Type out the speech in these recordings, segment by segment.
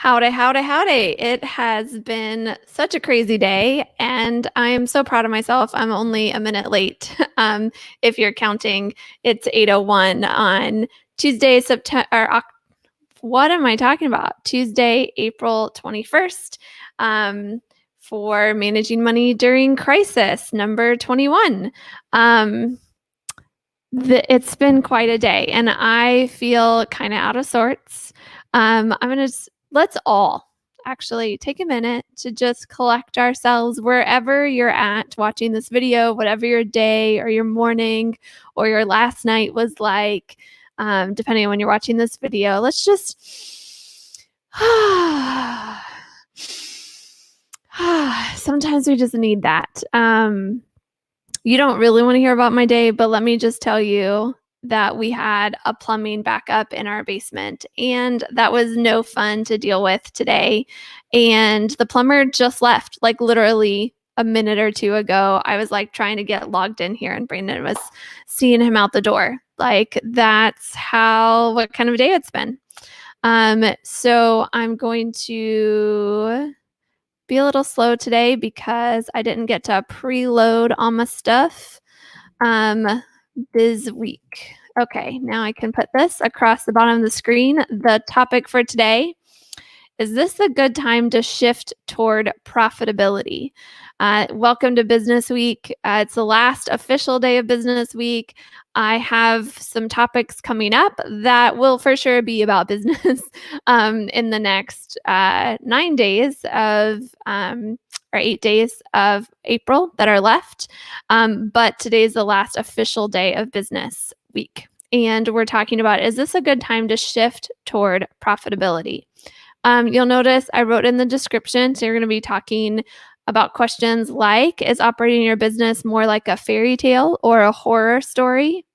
Howdy, howdy, howdy. It has been such a crazy day, and I am so proud of myself. I'm only a minute late. If you're counting, it's 8:01 on Tuesday, what am I talking about? Tuesday, April 21st, for Managing Money During Crisis, number 21. It's been quite a day, and I feel kind of out of sorts. Let's all actually take a minute to just collect ourselves wherever you're at watching this video, whatever your day or your morning or your last night was like, depending on when you're watching this video. Let's just sometimes we just need that. You don't really want to hear about my day, but let me just tell you that we had a plumbing backup in our basement, and that was no fun to deal with today. And the plumber just left, like literally a minute or two ago. I was like trying to get logged in here, and Brandon was seeing him out the door. Like that's what kind of a day it's been. So I'm going to be a little slow today because I didn't get to preload all my stuff this week. Okay, now I can put this across the bottom of the screen. The topic for today is this a good time to shift toward profitability? Welcome to Business Week. It's the last official day of Business Week. I have some topics coming up that will for sure be about business in the next 9 days of or 8 days of April that are left. But today is the last official day of Business Week. And we're talking about, is this a good time to shift toward profitability? You'll notice I wrote in the description, so you're going to be talking about questions like, is operating your business more like a fairy tale or a horror story?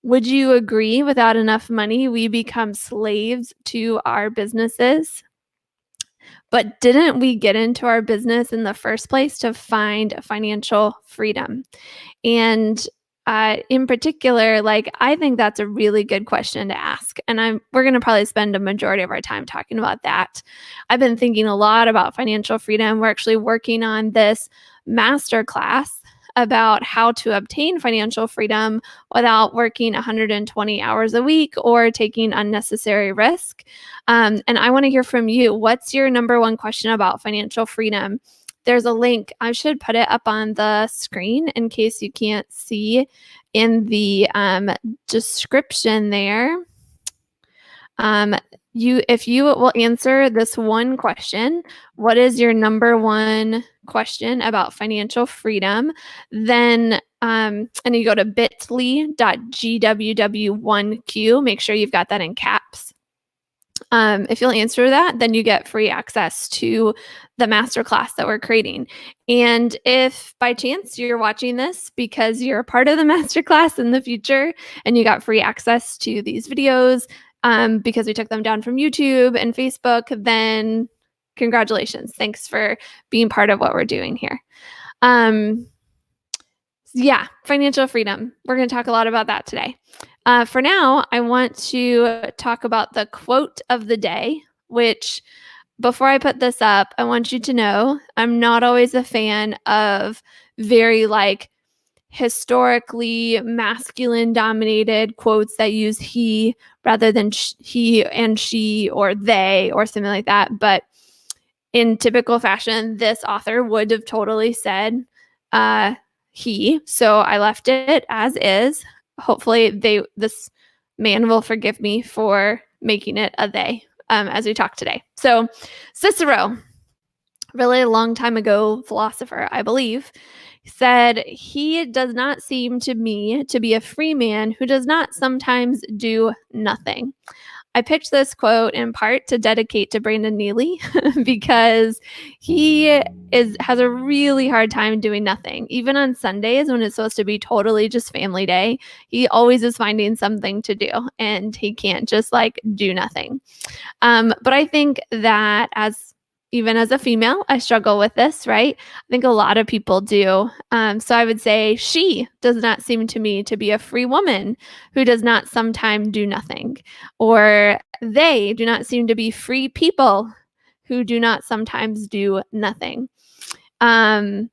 Would you agree without enough money, we become slaves to our businesses? But didn't we get into our business in the first place to find financial freedom? And in particular, I think that's a really good question to ask. And we're going to probably spend a majority of our time talking about that. I've been thinking a lot about financial freedom. We're actually working on this masterclass about how to obtain financial freedom without working 120 hours a week or taking unnecessary risk. And I want to hear from you. What's your number one question about financial freedom? There's a link. I should put it up on the screen in case you can't see in the description there. If you will answer this one question, what is your number one question about financial freedom? Then, and you go to bit.ly.gww1q. Make sure you've got that in caps. If you'll answer that, then you get free access to the masterclass that we're creating. And if by chance you're watching this because you're a part of the masterclass in the future and you got free access to these videos because we took them down from YouTube and Facebook, then congratulations. Thanks for being part of what we're doing here. Yeah, financial freedom. We're going to talk a lot about that today. For now, I want to talk about the quote of the day, which before I put this up, I want you to know I'm not always a fan of very historically masculine dominated quotes that use he rather than he and she or they or something like that. But in typical fashion, this author would have totally said he. So I left it as is. Hopefully this man will forgive me for making it a they as we talk today. So Cicero, really a long time ago philosopher, I believe, said, he does not seem to me to be a free man who does not sometimes do nothing. I picked this quote in part to dedicate to Brandon Neely because he has a really hard time doing nothing. Even on Sundays when it's supposed to be totally just family day, he always is finding something to do and he can't just do nothing. But I think that as even as a female, I struggle with this, right? I think a lot of people do. So I would say she does not seem to me to be a free woman who does not sometimes do nothing, or they do not seem to be free people who do not sometimes do nothing. Um,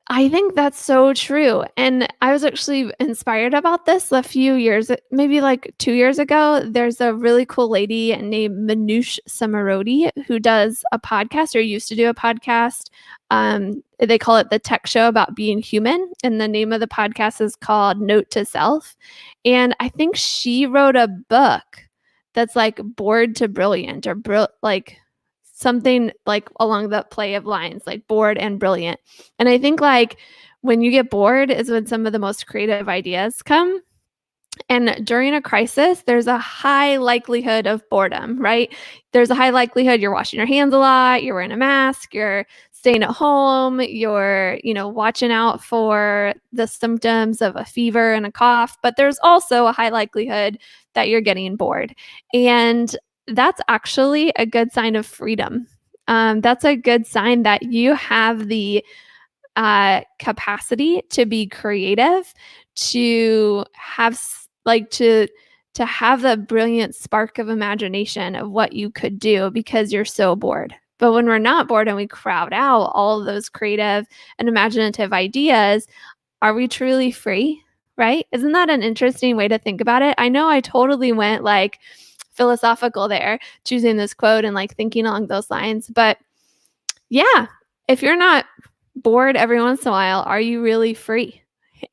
I think that's so true. And I was actually inspired about this a few years, maybe like 2 years ago. There's a really cool lady named Manoush Samarodi who does a podcast or used to do a podcast. They call it the Tech Show about being human. And the name of the podcast is called Note to Self. And I think she wrote a book that's like Bored to Brilliant or like something like along the play of lines, like bored and brilliant. And I think like when you get bored is when some of the most creative ideas come. And during a crisis, there's a high likelihood of boredom, right? There's a high likelihood you're washing your hands a lot, you're wearing a mask, you're staying at home, you're, watching out for the symptoms of a fever and a cough, but there's also a high likelihood that you're getting bored. And that's actually a good sign of freedom. That's a good sign that you have the capacity to be creative, to have to have the brilliant spark of imagination of what you could do because you're so bored. But when we're not bored and we crowd out all of those creative and imaginative ideas, are we truly free? Right? Isn't that an interesting way to think about it? I know I totally went like philosophical there, choosing this quote and like thinking along those lines. But yeah, if you're not bored every once in a while, are you really free?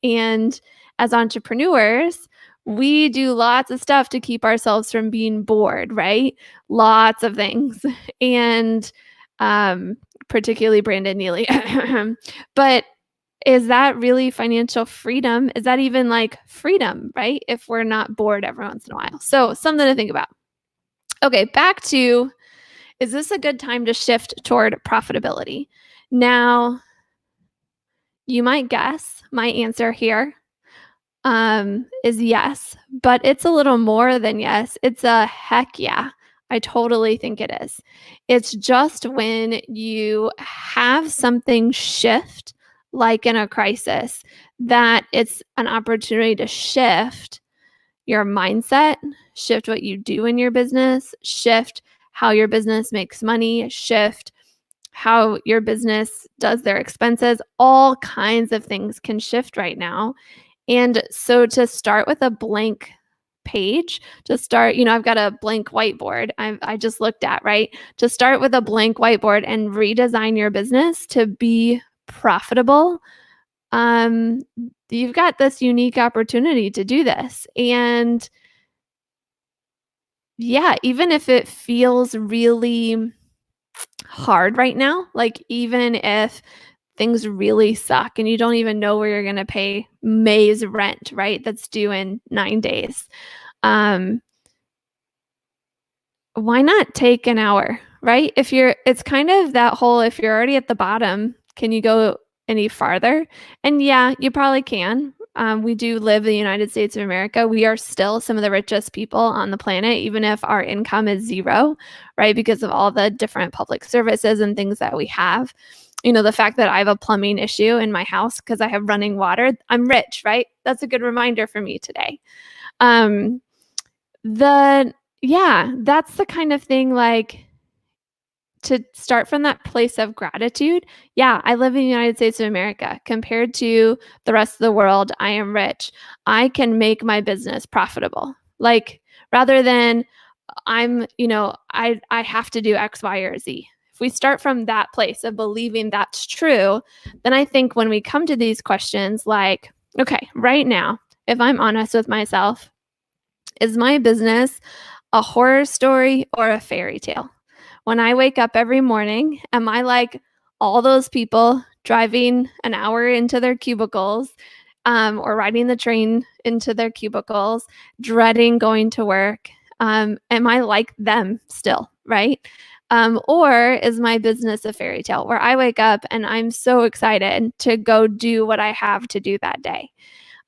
And as entrepreneurs, we do lots of stuff to keep ourselves from being bored, right? Lots of things. And particularly Brandon Neely. But is that really financial freedom? Is that even like freedom, right? If we're not bored every once in a while. So something to think about. Okay, back to, is this a good time to shift toward profitability? Now, you might guess my answer here is yes, but it's a little more than yes. It's a heck yeah. I totally think it is. It's just when you have something shift, like in a crisis, that it's an opportunity to shift your mindset, shift what you do in your business, shift how your business makes money, shift how your business does their expenses. All kinds of things can shift right now. And so to start with a blank page, to start, I've got a blank whiteboard I just looked at, right? To start with a blank whiteboard and redesign your business to be profitable, you've got this unique opportunity to do this. And yeah, even if it feels really hard right now, like even if things really suck and you don't even know where you're going to pay May's rent, right? That's due in 9 days. Why not take an hour, right? It's kind of that whole, if you're already at the bottom, can you go any farther? And yeah, you probably can. We do live in the United States of America. We are still some of the richest people on the planet, even if our income is zero, right? Because of all the different public services and things that we have. The fact that I have a plumbing issue in my house because I have running water, I'm rich, right? That's a good reminder for me today. That's the kind of thing, like, to start from that place of gratitude. Yeah, I live in the United States of America. Compared to the rest of the world, I am rich. I can make my business profitable. Like, rather than I have to do X, Y, or Z. If we start from that place of believing that's true, then I think when we come to these questions, like, okay, right now, if I'm honest with myself, is my business a horror story or a fairy tale? When I wake up every morning, am I like all those people driving an hour into their cubicles, or riding the train into their cubicles, dreading going to work? Am I like them still, right? Or is my business a fairy tale where I wake up and I'm so excited to go do what I have to do that day?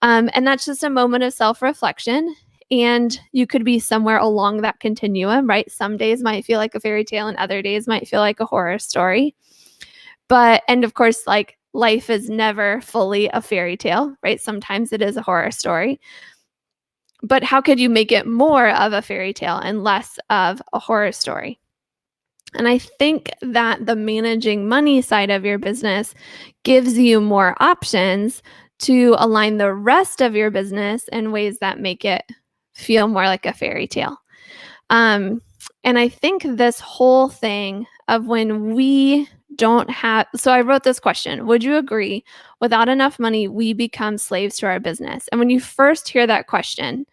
And that's just a moment of self-reflection. And you could be somewhere along that continuum, right? Some days might feel like a fairy tale and other days might feel like a horror story. And of course, like life is never fully a fairy tale, right? Sometimes it is a horror story. But how could you make it more of a fairy tale and less of a horror story? And I think that the managing money side of your business gives you more options to align the rest of your business in ways that make it feel more like a fairy tale. And I think this whole thing of when we don't have, so I wrote this question: would you agree, without enough money, we become slaves to our business? And when you first hear that question,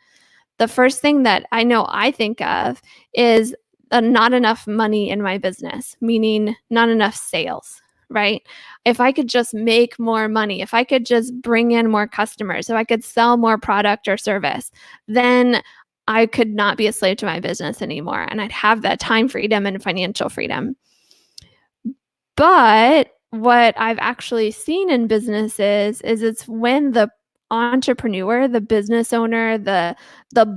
the first thing that I know I think of is not enough money in my business, meaning not enough sales, right? If I could just make more money, if I could just bring in more customers, if I could sell more product or service, then I could not be a slave to my business anymore. And I'd have that time freedom and financial freedom. But what I've actually seen in businesses is it's when the entrepreneur, the business owner, the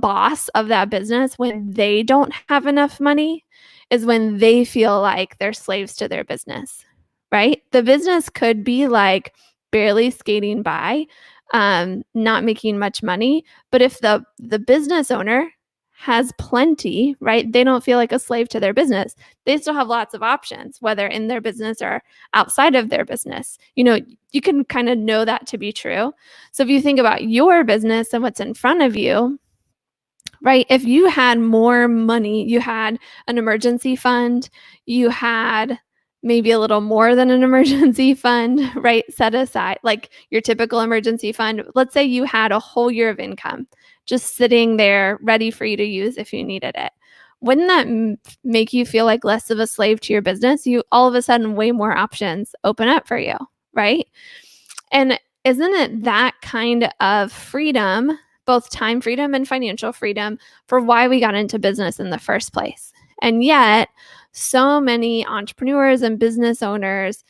boss of that business, when they don't have enough money, is when they feel like they're slaves to their business, right? The business could be like barely skating by, not making much money, but if the business owner has plenty, right? They don't feel like a slave to their business. They still have lots of options, whether in their business or outside of their business. You can kind of know that to be true. So if you think about your business and what's in front of you, right? If you had more money, you had an emergency fund, you had maybe a little more than an emergency fund, right? Set aside, like your typical emergency fund. Let's say you had a whole year of income just sitting there ready for you to use if you needed it. Wouldn't that make you feel like less of a slave to your business? You all of a sudden way more options open up for you, right? And isn't it that kind of freedom, both time freedom and financial freedom, for why we got into business in the first place? And yet, so many entrepreneurs and business owners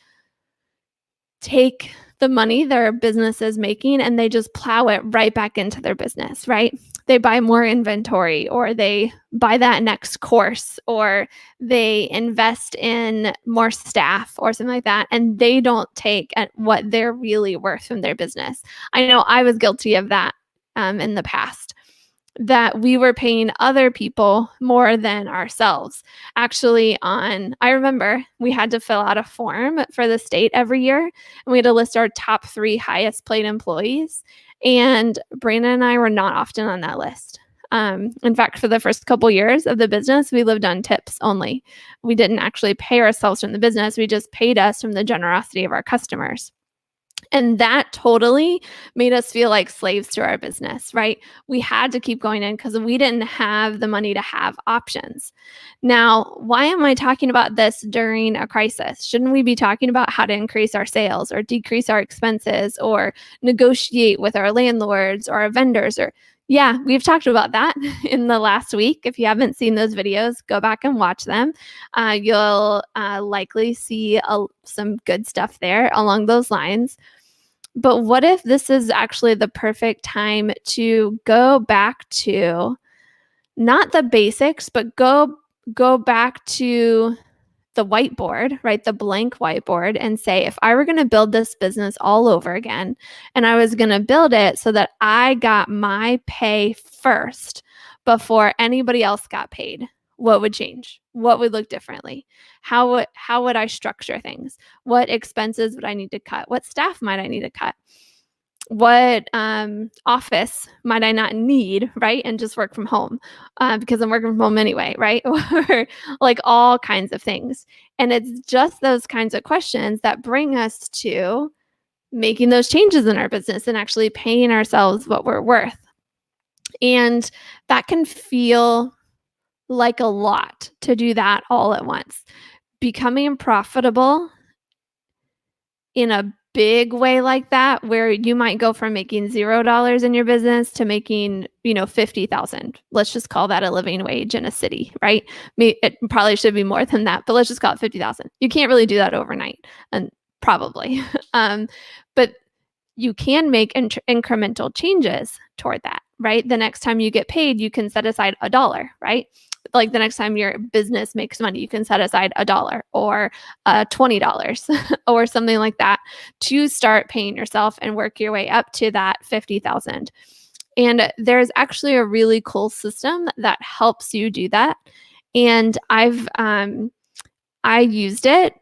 take the money their business is making and they just plow it right back into their business, right? They buy more inventory, or they buy that next course, or they invest in more staff or something like that. And they don't take at what they're really worth from their business. I know I was guilty of that in the past, that we were paying other people more than ourselves. Actually, I remember we had to fill out a form for the state every year, and we had to list our top 3 highest paid employees. And Brandon and I were not often on that list. In fact, for the first couple years of the business, we lived on tips only. We didn't actually pay ourselves from the business. We just paid us from the generosity of our customers. And that totally made us feel like slaves to our business, right? We had to keep going in because we didn't have the money to have options. Now, why am I talking about this during a crisis? Shouldn't we be talking about how to increase our sales or decrease our expenses or negotiate with our landlords or our vendors? Yeah, we've talked about that in the last week. If you haven't seen those videos, go back and watch them. You'll likely see some good stuff there along those lines. But what if this is actually the perfect time to go back to not the basics, but go back to the whiteboard, right? The blank whiteboard, and say, if I were going to build this business all over again, and I was going to build it so that I got my pay first before anybody else got paid, what would change? What would look differently? How would I structure things? What expenses would I need to cut? What staff might I need to cut? What office might I not need, right? And just work from home because I'm working from home anyway, right? Or like all kinds of things. And it's just those kinds of questions that bring us to making those changes in our business and actually paying ourselves what we're worth. And that can feel like a lot to do that all at once. Becoming profitable in a big way like that, where you might go from making $0 in your business to making, 50,000. Let's just call that a living wage in a city, right? It probably should be more than that, but let's just call it 50,000. You can't really do that overnight, and probably, but you can make incremental changes toward that, right? The next time you get paid, you can set aside $1, right? Like the next time your business makes money, you can set aside $1 or $20 or something like that to start paying yourself and work your way up to that 50,000. And there's actually a really cool system that helps you do that. And I used it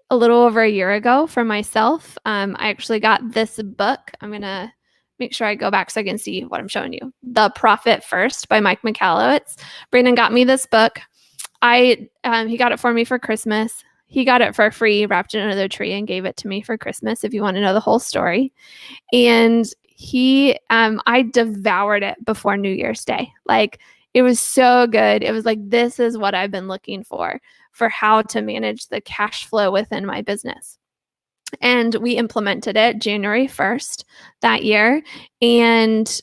a little over a year ago for myself. I actually got this book. I'm going to make sure I go back so I can see what I'm showing you. The Profit First by Mike Michalowicz. Brandon got me this book. He got it for me for Christmas. He got it for free, wrapped it under the tree, and gave it to me for Christmas, if you want to know the whole story. And I devoured it before New Year's Day. Like, it was so good. It was like, this is what I've been looking for how to manage the cash flow within my business. And we implemented it January 1st that year. And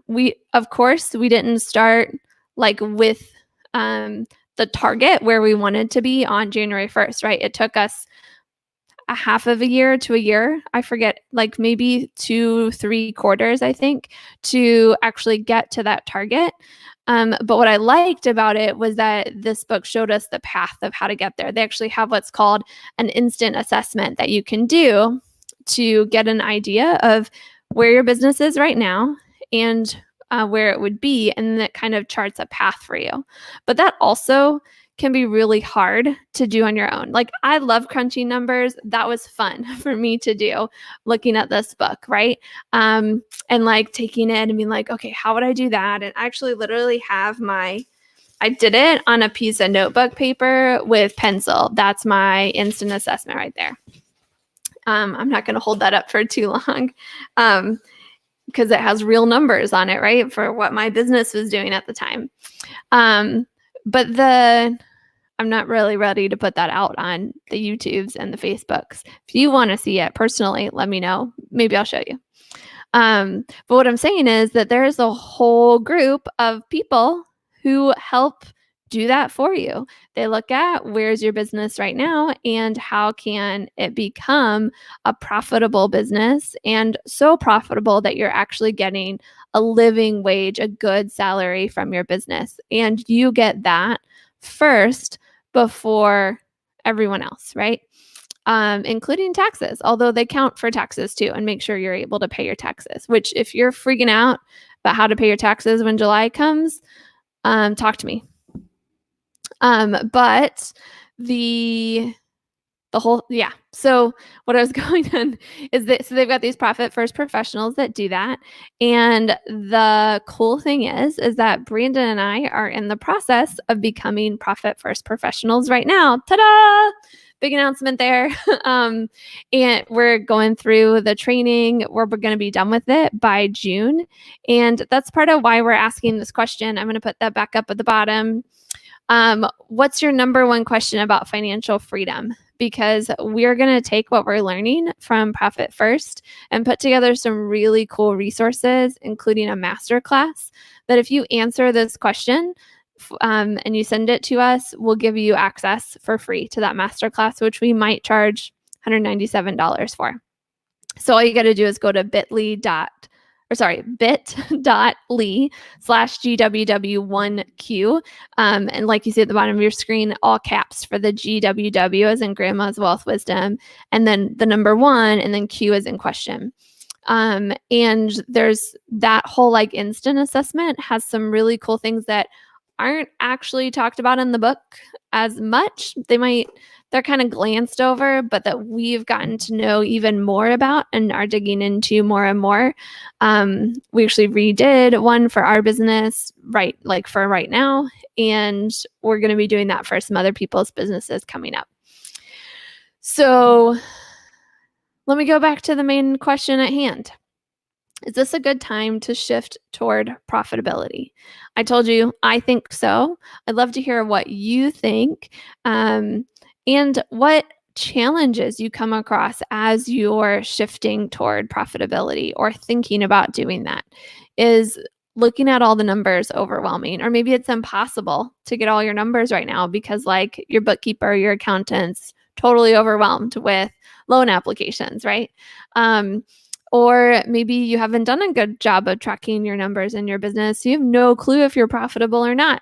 we didn't start like with the target where we wanted to be on January 1st, right? It took us a half of a year to a year. I forget, like maybe 2-3 quarters, I think, to actually get to that target. But what I liked about it was that this book showed us the path of how to get there. They actually have what's called an instant assessment that you can do to get an idea of where your business is right now and where it would be, and that kind of charts a path for you. But that also can be really hard to do on your own. Like, I love crunching numbers. That was fun for me to do, looking at this book, right? And like taking it and being like, okay, how would I do that? And I actually literally have I did it on a piece of notebook paper with pencil. That's my instant assessment right there. I'm not going to hold that up for too long because it has real numbers on it, right? For what my business was doing at the time. But I'm not really ready to put that out on the YouTubes and the Facebooks. If you want to see it personally, let me know. Maybe I'll show you. But what I'm saying is that there is a whole group of people who help do that for you. They look at where's your business right now and how can it become a profitable business, and so profitable that you're actually getting a living wage, a good salary from your business. And you get that first before everyone else, right? Including taxes, although they count for taxes too, and make sure you're able to pay your taxes, which if you're freaking out about how to pay your taxes when July comes, talk to me. But the whole, yeah. So what I was going on is that, so they've got these Profit First professionals that do that. And the cool thing is that Brandon and I are in the process of becoming Profit First professionals right now. Ta-da! Big announcement there. And we're going through the training. We're going to be done with it by June. And that's part of why we're asking this question. I'm going to put that back up at the bottom. What's your number one question about financial freedom? Because we're going to take what we're learning from Profit First and put together some really cool resources, including a masterclass that if you answer this question and you send it to us, we'll give you access for free to that masterclass, which we might charge $197 for. So all you got to do is go to bit.ly/GWW1Q. And like you see at the bottom of your screen, all caps for the GWW as in Grandma's Wealth Wisdom, and then the number 1, and then Q as in question. And there's that whole like instant assessment has some really cool things that aren't actually talked about in the book as much. They're kind of glanced over, but that we've gotten to know even more about and are digging into more and more. We actually redid one for our business for right now, and we're going to be doing that for some other people's businesses coming up. So let me go back to the main question at hand. Is this a good time to shift toward profitability? I told you, I think so. I'd love to hear what you think and what challenges you come across as you're shifting toward profitability or thinking about doing that. Is looking at all the numbers overwhelming? Or maybe it's impossible to get all your numbers right now because like your bookkeeper, your accountant's totally overwhelmed with loan applications, right? Or maybe you haven't done a good job of tracking your numbers in your business. You have no clue if you're profitable or not.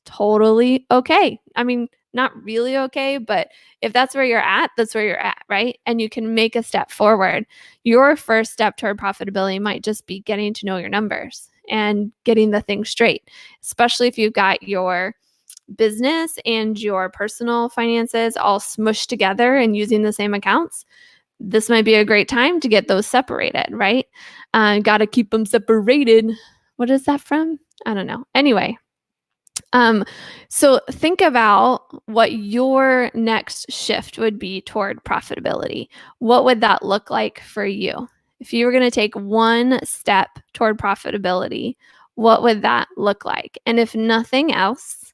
Totally okay. I mean, not really okay, but if that's where you're at, that's where you're at, right? And you can make a step forward. Your first step toward profitability might just be getting to know your numbers and getting the thing straight, especially if you've got your business and your personal finances all smushed together and using the same accounts. This might be a great time to get those separated, right? Got to keep them separated. What is that from? I don't know. Anyway, so think about what your next shift would be toward profitability. What would that look like for you? If you were going to take one step toward profitability, what would that look like? And if nothing else,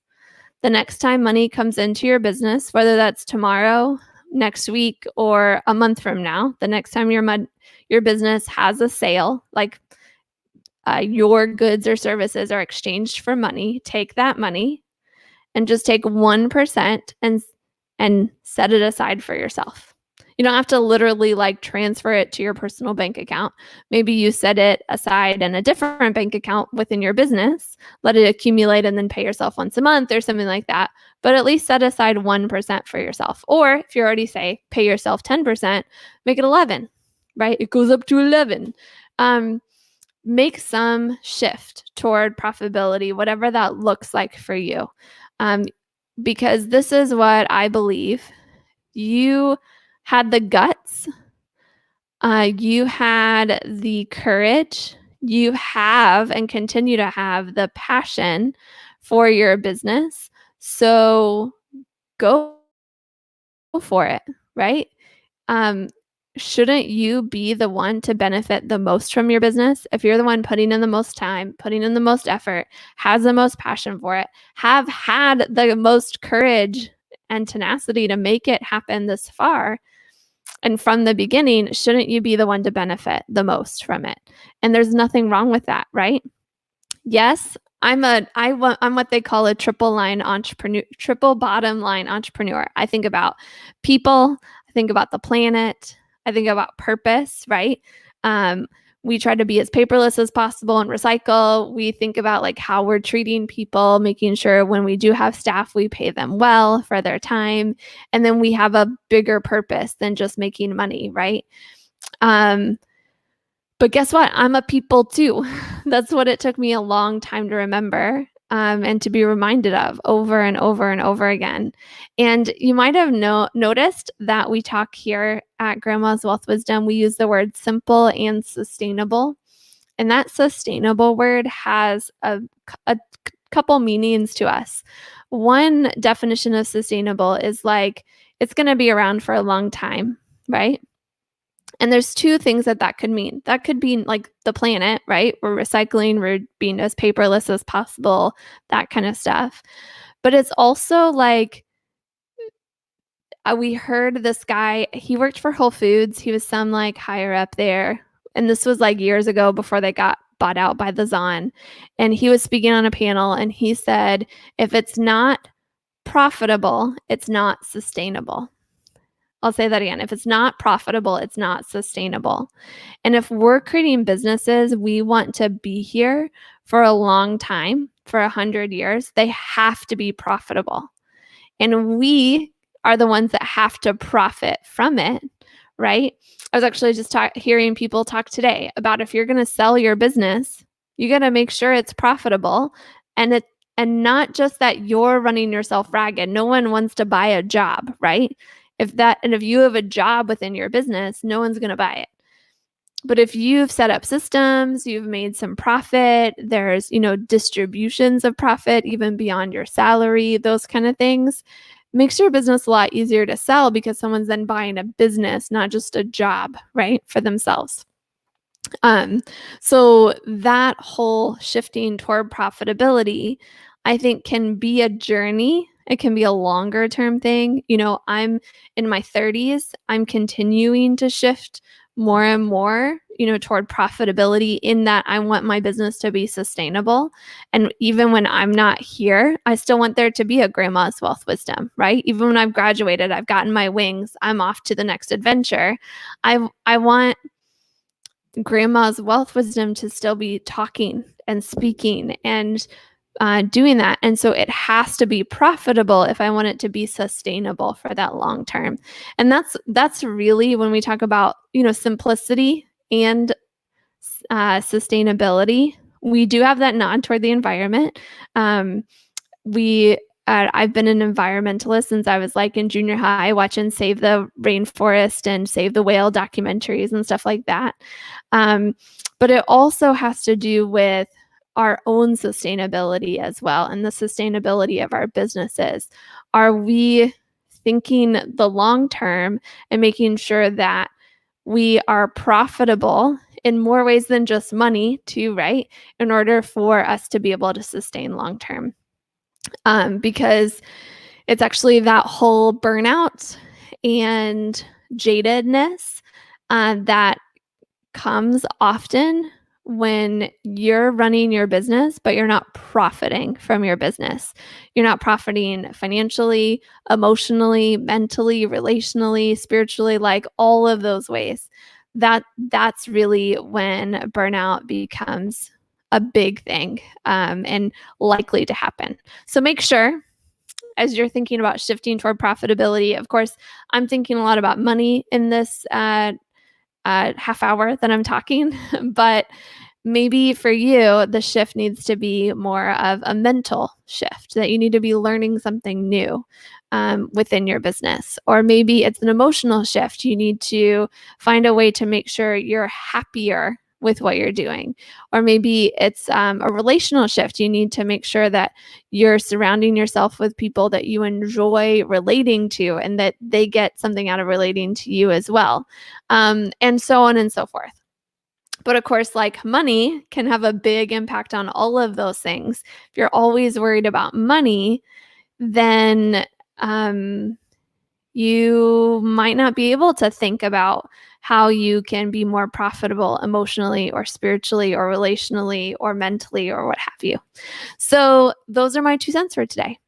the next time money comes into your business, whether that's tomorrow, next week, or a month from now, the next time your business has a sale, like your goods or services are exchanged for money, take that money and just take 1% and set it aside for yourself. You don't have to literally like transfer it to your personal bank account. Maybe you set it aside in a different bank account within your business, let it accumulate and then pay yourself once a month or something like that. But at least set aside 1% for yourself. Or if you already say pay yourself 10%, make it 11, right? It goes up to 11. Make some shift toward profitability, whatever that looks like for you. Because this is what I believe. You had the guts, you had the courage, you have and continue to have the passion for your business. So go for it, right? Shouldn't you be the one to benefit the most from your business? If you're the one putting in the most time, putting in the most effort, has the most passion for it, have had the most courage and tenacity to make it happen this far, and from the beginning, shouldn't you be the one to benefit the most from it? And there's nothing wrong with that, right? Yes, I'm what they call a triple bottom line entrepreneur. I think about people, I think about the planet, I think about purpose, right? We try to be as paperless as possible and recycle. We think about like how we're treating people, making sure when we do have staff, we pay them well for their time. And then we have a bigger purpose than just making money, right? But guess what? I'm a people too. That's what it took me a long time to remember and to be reminded of over and over and over again. And you might have noticed that we talk here at Grandma's Wealth Wisdom, we use the word simple and sustainable. And that sustainable word has a couple meanings to us. One definition of sustainable is like it's going to be around for a long time, right? And there's two things that could mean. That could be like the planet, right? We're recycling, we're being as paperless as possible, that kind of stuff. But it's also like we heard this guy, he worked for Whole Foods. He was some like higher up there. And this was like years ago before they got bought out by the Zon. And he was speaking on a panel and he said, if it's not profitable, it's not sustainable. I'll say that again. If it's not profitable, it's not sustainable. And if we're creating businesses, we want to be here for a long time, for 100 years, they have to be profitable. And we are the ones that have to profit from it, right? I was actually just hearing people talk today about if you're going to sell your business, you got to make sure it's profitable and not just that you're running yourself ragged. No one wants to buy a job, right? If you have a job within your business, no one's going to buy it. But if you've set up systems, you've made some profit, there's, distributions of profit even beyond your salary, those kind of things, makes your business a lot easier to sell because someone's then buying a business, not just a job, right, for themselves. So that whole shifting toward profitability, I think can be a journey. It can be a longer term thing. I'm in my 30s. I'm continuing to shift more and more, toward profitability in that I want my business to be sustainable. And even when I'm not here, I still want there to be a Grandma's Wealth Wisdom, right? Even when I've graduated, I've gotten my wings, I'm off to the next adventure. I want grandma's wealth wisdom to still be talking and speaking and doing that. And so it has to be profitable if I want it to be sustainable for that long term. And that's really when we talk about, simplicity and sustainability. We do have that nod toward the environment. We I've been an environmentalist since I was like in junior high, watching Save the Rainforest and Save the Whale documentaries and stuff like that. But it also has to do with our own sustainability as well, and the sustainability of our businesses. Are we thinking the long term and making sure that we are profitable in more ways than just money too, right? In order for us to be able to sustain long term. Because it's actually that whole burnout and jadedness that comes often when you're running your business, but you're not profiting from your business. You're not profiting financially, emotionally, mentally, relationally, spiritually, like all of those ways. That's really when burnout becomes a big thing and likely to happen. So make sure as you're thinking about shifting toward profitability, of course, I'm thinking a lot about money in this half hour that I'm talking, but maybe for you, the shift needs to be more of a mental shift, that you need to be learning something new within your business. Or maybe it's an emotional shift. You need to find a way to make sure you're happier with what you're doing. Or maybe it's a relational shift. You need to make sure that you're surrounding yourself with people that you enjoy relating to and that they get something out of relating to you as well. And so on and so forth. But of course, like money can have a big impact on all of those things. If you're always worried about money, then you might not be able to think about how you can be more profitable emotionally or spiritually or relationally or mentally or what have you. So those are my 2 cents for today.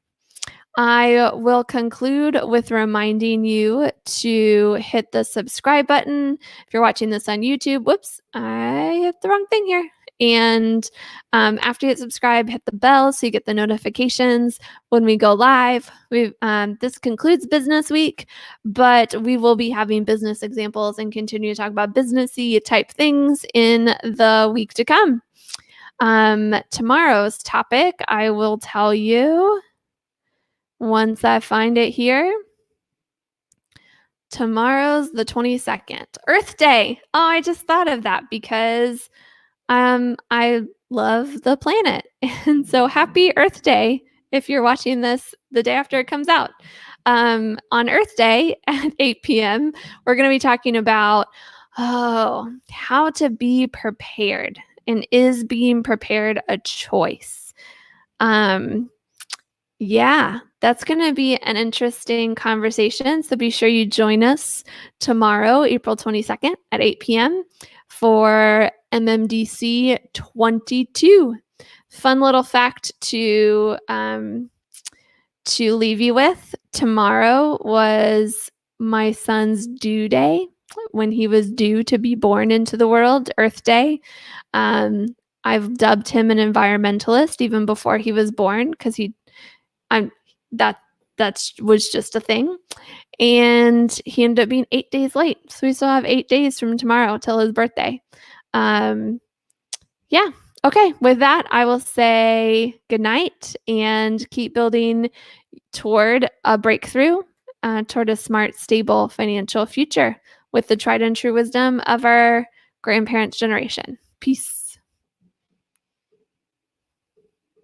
I will conclude with reminding you to hit the subscribe button. If you're watching this on YouTube, whoops, I hit the wrong thing here. And after you hit subscribe, hit the bell so you get the notifications when we go live. This concludes Business Week, but we will be having business examples and continue to talk about businessy type things in the week to come. Tomorrow's topic, I will tell you once I find it here. Tomorrow's the 22nd, Earth Day. Oh, I just thought of that because I love the planet. And so happy Earth Day if you're watching this the day after it comes out. On Earth Day at 8 p.m., we're going to be talking about how to be prepared, and is being prepared a choice? Yeah, that's going to be an interesting conversation. So be sure you join us tomorrow, April 22nd at 8 p.m. for MMDC 22. Fun little fact to leave you with. Tomorrow was my son's due day, when he was due to be born into the world, Earth Day. I've dubbed him an environmentalist even before he was born, because that was just a thing. And he ended up being 8 days late. So we still have 8 days from tomorrow till his birthday. Yeah. Okay. With that, I will say good night and keep building toward a breakthrough, toward a smart, stable financial future with the tried and true wisdom of our grandparents' generation. Peace.